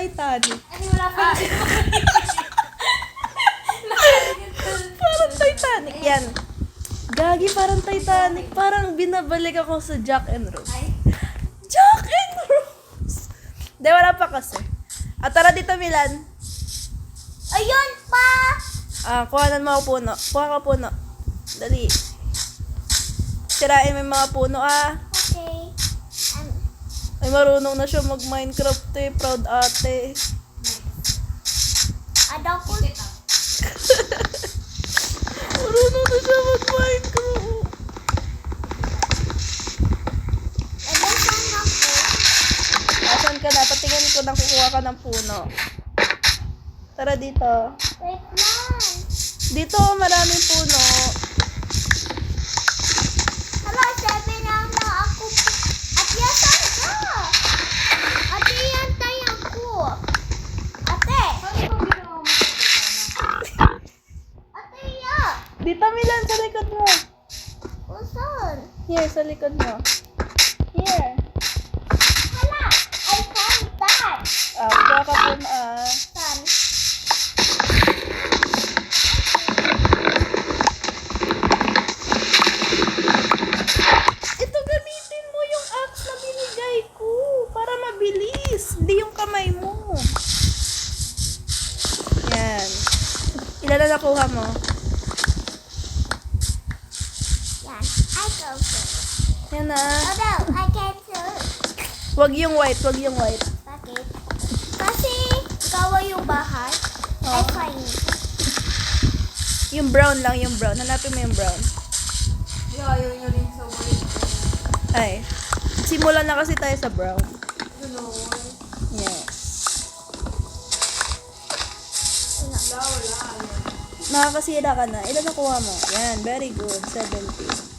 Titanic. Ay, wala pa. Parang Titanic. Yan. Gagi, parang Titanic. Parang binabalik ako sa Jack and Rose. Ay. Jack and Rose! Hindi, wala pa kasi. Tara dito, Milan. Ayun pa! Kuhanan mo ako puno. Kuha ka puno. Dali. Sirain mo yung mga puno, Okay. Ay, marunong na siya mag-Minecraft, Proud ate. Ada ko. Marunong na siya mag-Minecraft. Ada saan ako? Asan ka na? Patingin ko nang kukuha ka ng puno. Tara dito. Wait lang. Dito, maraming puno. Hala, 7 lang na ako. At yasan ka. Ate, yan tayo ko. Ate. Ate, ya. Dito, Milan, sa likod mo. Usan. Here, sa likod mo. Here. Hala, I found that. Kuha ka puno, San? Ito, gamitin mo yung axe na binigay ko para mabilis. Hindi yung kamay mo. Yan. Ilan na nakuha mo? Yan. I go first. Yan na. Oh no, I can't first. Wag yung white, wag yung white. Bakit? Kasi gawa yung bahay. I Oh. find it. Yung brown lang, yung brown. Hanapin mo yung brown. Ayaw nyo rin sa white. Ay. Simulan na kasi tayo sa brown. Ganun. Yes. Wala, wala. Ayaw. Makakasira ka na. Ilan nakuha mo? Yan, very good. 70.